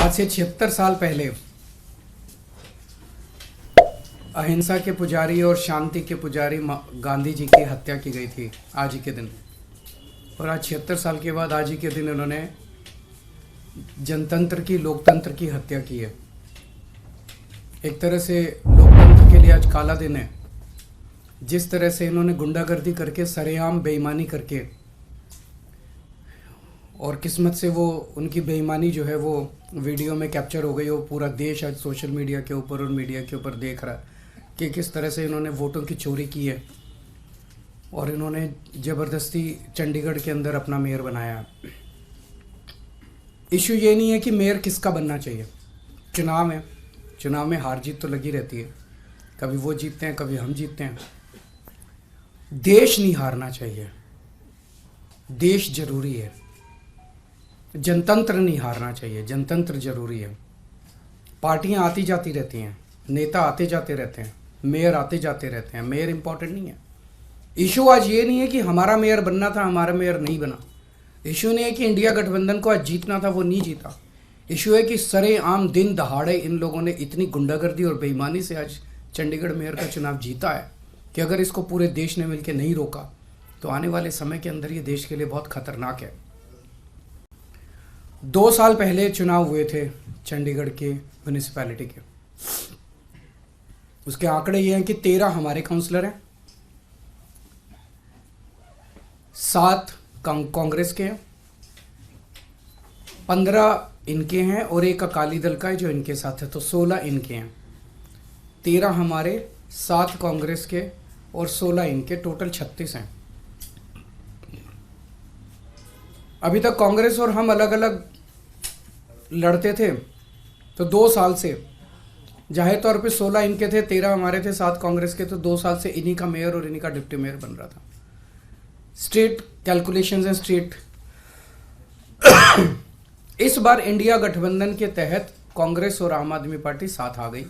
आज से 76 साल पहले अहिंसा के पुजारी और शांति के पुजारी गांधी जी की हत्या की गई थी आज ही के दिन। और आज 76 साल के बाद आज ही के दिन उन्होंने जनतंत्र की, लोकतंत्र की हत्या की है। एक तरह से लोकतंत्र के लिए आज काला दिन है। जिस तरह से इन्होंने गुंडागर्दी करके, सरेआम बेईमानी करके, और किस्मत से वो उनकी बेईमानी जो है वो वीडियो में कैप्चर हो गई। वो पूरा देश आज सोशल मीडिया के ऊपर और मीडिया के ऊपर देख रहा है कि किस तरह से इन्होंने वोटों की चोरी की है और इन्होंने ज़बरदस्ती चंडीगढ़ के अंदर अपना मेयर बनाया। इशू ये नहीं है कि मेयर किसका बनना चाहिए। चुनाव है, चुनाव में हार जीत तो लगी रहती है। कभी वो जीतते हैं, कभी हम जीतते हैं। देश नहीं हारना चाहिए, देश जरूरी है। जनतंत्र नहीं हारना चाहिए, जनतंत्र जरूरी है। पार्टियां आती जाती रहती हैं, नेता आते जाते रहते हैं, मेयर आते जाते रहते हैं। मेयर इंपॉर्टेंट नहीं है। इशू आज ये नहीं है कि हमारा मेयर बनना था, हमारा मेयर नहीं बना। इशू नहीं है कि इंडिया गठबंधन को आज जीतना था, वो नहीं जीता। इशू है कि सरेआम दिन दहाड़े इन लोगों ने इतनी गुंडागर्दी और बेईमानी से आज चंडीगढ़ मेयर का चुनाव जीता है कि अगर इसको पूरे देश ने मिलकर नहीं रोका तो आने वाले समय के अंदर ये देश के लिए बहुत खतरनाक है। 2 साल पहले चुनाव हुए थे चंडीगढ़ के म्यूनिसिपैलिटी के। उसके आंकड़े ये हैं कि 13 हमारे काउंसलर हैं, 7 कांग्रेस के हैं, 15 इनके हैं और एक अकाली दल का है जो इनके साथ है, तो 16 इनके हैं। 13 हमारे, 7 कांग्रेस के और 16 इनके, टोटल 36 हैं। अभी तक कांग्रेस और हम अलग अलग लड़ते थे, तो 2 साल से जाहिर तौर पे 16 इनके थे, 13 हमारे थे, 7 कांग्रेस के, तो 2 साल से इन्हीं का मेयर और इन्हीं का डिप्टी मेयर बन रहा था। स्टेट कैलकुलेशंस हैं, स्टेट इस बार इंडिया गठबंधन के तहत कांग्रेस और आम आदमी पार्टी साथ आ गई,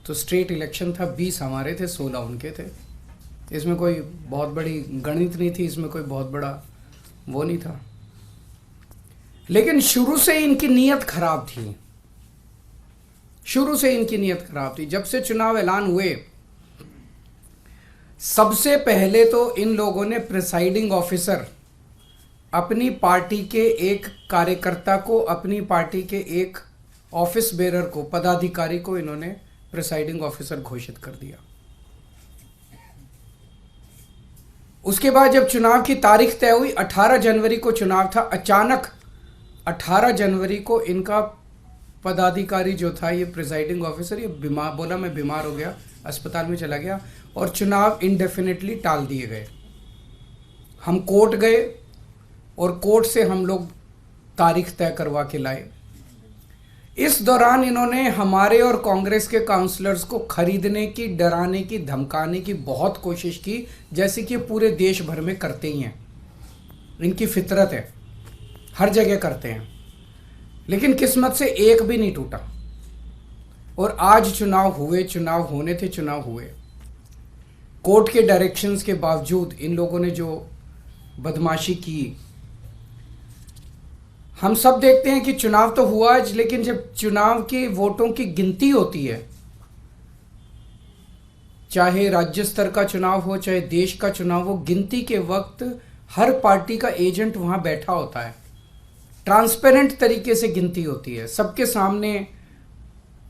तो स्टेट इलेक्शन था, 20 हमारे थे, 16 उनके थे। इसमें कोई बहुत बड़ी गणित नहीं थी, इसमें कोई बहुत बड़ा वो नहीं था। लेकिन शुरू से इनकी नीयत खराब थी, शुरू से इनकी नीयत खराब थी। जब से चुनाव ऐलान हुए, सबसे पहले तो इन लोगों ने प्रिसाइडिंग ऑफिसर, अपनी पार्टी के एक कार्यकर्ता को, अपनी पार्टी के एक ऑफिस बेरर को, पदाधिकारी को इन्होंने प्रिसाइडिंग ऑफिसर घोषित कर दिया। उसके बाद जब चुनाव की तारीख तय हुई, 18 जनवरी को चुनाव था, अचानक 18 जनवरी को इनका पदाधिकारी जो था, ये प्रिसाइडिंग ऑफिसर, ये बीमार, बोला मैं बीमार हो गया, अस्पताल में चला गया और चुनाव इंडेफिनेटली टाल दिए गए। हम कोर्ट गए और कोर्ट से हम लोग तारीख तय करवा के लाए। इस दौरान इन्होंने हमारे और कांग्रेस के काउंसलर्स को खरीदने की, डराने की, धमकाने की बहुत कोशिश की, जैसे कि पूरे देश भर में करते ही हैं। इनकी फितरत है, हर जगह करते हैं। लेकिन किस्मत से एक भी नहीं टूटा और आज चुनाव हुए, चुनाव होने थे, चुनाव हुए। कोर्ट के डायरेक्शंस के बावजूद इन लोगों ने जो बदमाशी की, हम सब देखते हैं कि चुनाव तो हुआ आज, लेकिन जब चुनाव के वोटों की गिनती होती है, चाहे राज्य स्तर का चुनाव हो, चाहे देश का चुनाव हो, गिनती के वक्त हर पार्टी का एजेंट वहां बैठा होता है। ट्रांसपेरेंट तरीके से गिनती होती है, सबके सामने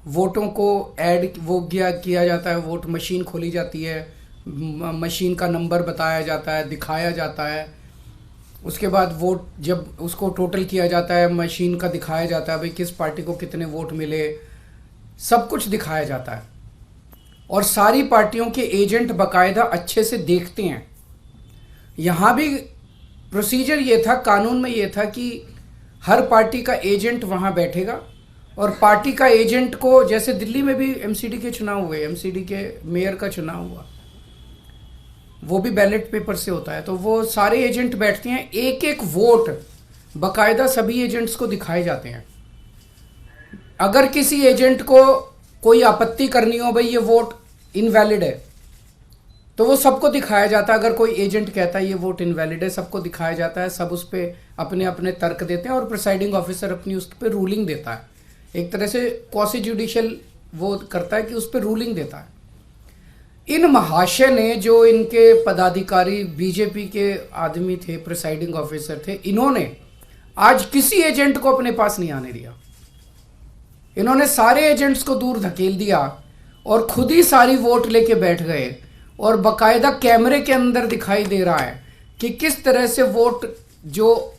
वोटों को ऐड वो किया जाता है, वोट मशीन खोली जाती है, मशीन का नंबर बताया जाता है, दिखाया जाता है। उसके बाद वोट जब उसको टोटल किया जाता है, मशीन का दिखाया जाता है भाई किस पार्टी को कितने वोट मिले, सब कुछ दिखाया जाता है। और सारी पार्टियों के एजेंट बाकायदा अच्छे से देखते हैं। यहाँ भी प्रोसीजर ये था, कानून में ये था कि हर पार्टी का एजेंट वहाँ बैठेगा और पार्टी का एजेंट को, जैसे दिल्ली में भी एमसीडी के चुनाव हुए, एमसीडी के मेयर का चुनाव हुआ, वो भी बैलेट पेपर से होता है, तो वो सारे एजेंट बैठते हैं, एक एक वोट बाकायदा सभी एजेंट्स को दिखाए जाते हैं। अगर किसी एजेंट को कोई आपत्ति करनी हो, भाई ये वोट इनवैलिड है, तो वो सबको दिखाया जाता है। अगर कोई एजेंट कहता है ये वोट इनवैलिड है, सबको दिखाया जाता है, सब उस पर अपने अपने तर्क देते हैं और प्रिसाइडिंग ऑफिसर अपनी उस पर रूलिंग देता है एक तरह से क्वासी जुडिशियल वो करता है कि उस पर रूलिंग देता है। इन महाशय ने, जो इनके पदाधिकारी बीजेपी के आदमी थे, प्रिसाइडिंग ऑफिसर थे, इन्होंने आज किसी एजेंट को अपने पास नहीं आने दिया। इन्होंने सारे एजेंट्स को दूर धकेल दिया और खुद ही सारी वोट लेके बैठ गए। और बकायदा कैमरे के अंदर दिखाई दे रहा है कि किस तरह से वोट, जो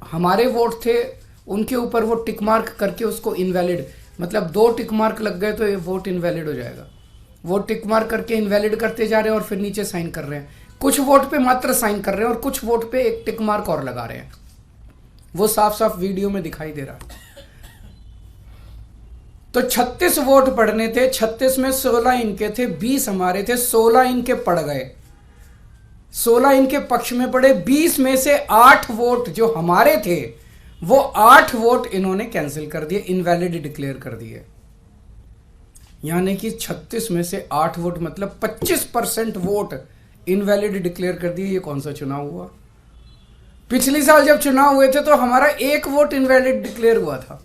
हमारे वोट थे उनके ऊपर वो टिक मार्क करके उसको इनवैलिड, मतलब 2 टिक मार्क लग गए तो ये वोट इनवैलिड हो जाएगा। वो टिक मार्क करके इनवैलिड करते जा रहे हैं और फिर नीचे साइन कर रहे हैं। कुछ वोट पे मात्र साइन कर रहे हैं और कुछ वोट पे एक टिक मार्क और लगा रहे हैं। वो साफ साफ वीडियो में दिखाई दे रहा है। तो 36 वोट पड़ने थे, 36 में 16 इनके थे, 20 हमारे थे, 16 इनके पड़ गए, 16 इनके पक्ष में पड़े। 20 में से 8 वोट जो हमारे थे वो 8 वोट इन्होंने कैंसिल कर दिए, इनवैलिड डिक्लेयर कर दिए। यानी कि 36 में से 8 वोट मतलब 25% वोट इनवैलिड डिक्लेयर कर दिए। ये कौन सा चुनाव हुआ? पिछली साल जब चुनाव हुए थे तो हमारा 1 वोट इनवैलिड डिक्लेयर हुआ था।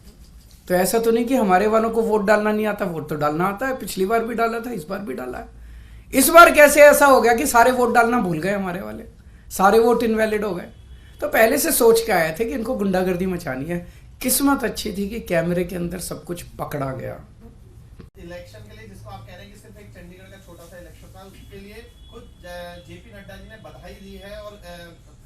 तो ऐसा तो नहीं कि हमारे वालों को वोट डालना नहीं आता, वोट तो डालना आता है। पिछली बार भी डाला था, इस बार भी डाला है। इस बार कैसे ऐसा हो गया कि सारे वोट डालना भूल गए हमारे वाले, सारे वोट इनवैलिड हो गए? तो पहले से सोच के आए थे कि इनको गुंडागर्दी मचानी है। किस्मत अच्छी थी कि कैमरे के अंदर सब कुछ पकड़ा गया। इलेक्शन के लिए, जिसको आप कह रहे हैं कि सिर्फ एक चंडीगढ़ का छोटा सा इलेक्शन था, उसके लिए खुद जेपी नड्डा जी ने बधाई दी है और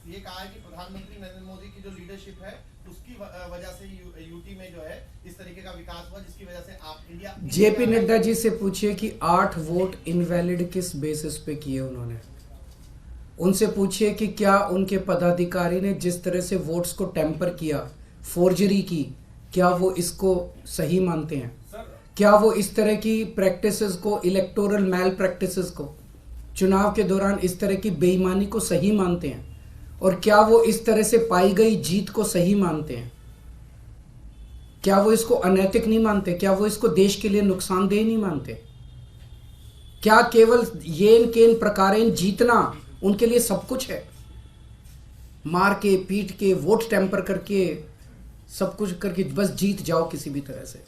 ये कहा है कि प्रधानमंत्री नरेंद्र मोदी की जो लीडरशिप है उसकी वजह से यूटी में जो है इस तरीके का विकास हुआ, जिसकी वजह से आप इंडिया। जेपी नड्डा जी से पूछिए कि 8 वोट इनवैलिड किस बेसिस पे किए उन्होंने। उनसे पूछिए कि क्या उनके पदाधिकारी ने जिस तरह से वोट्स को टेम्पर किया, फोर्जरी की, क्या वो इसको सही मानते हैं? क्या वो इस तरह की प्रैक्टिसेस को, इलेक्टोरल मैल प्रैक्टिसेस को, चुनाव के दौरान इस तरह की बेईमानी को सही मानते हैं? और क्या वो इस तरह से पाई गई जीत को सही मानते हैं? क्या वो इसको अनैतिक नहीं मानते? क्या वो इसको देश के लिए नुकसानदेह नहीं मानते? क्या केवल येन केन प्रकारेण जीतना उनके लिए सब कुछ है? मार के, पीट के, वोट टेम्पर करके, सब कुछ करके बस जीत जाओ किसी भी तरह से।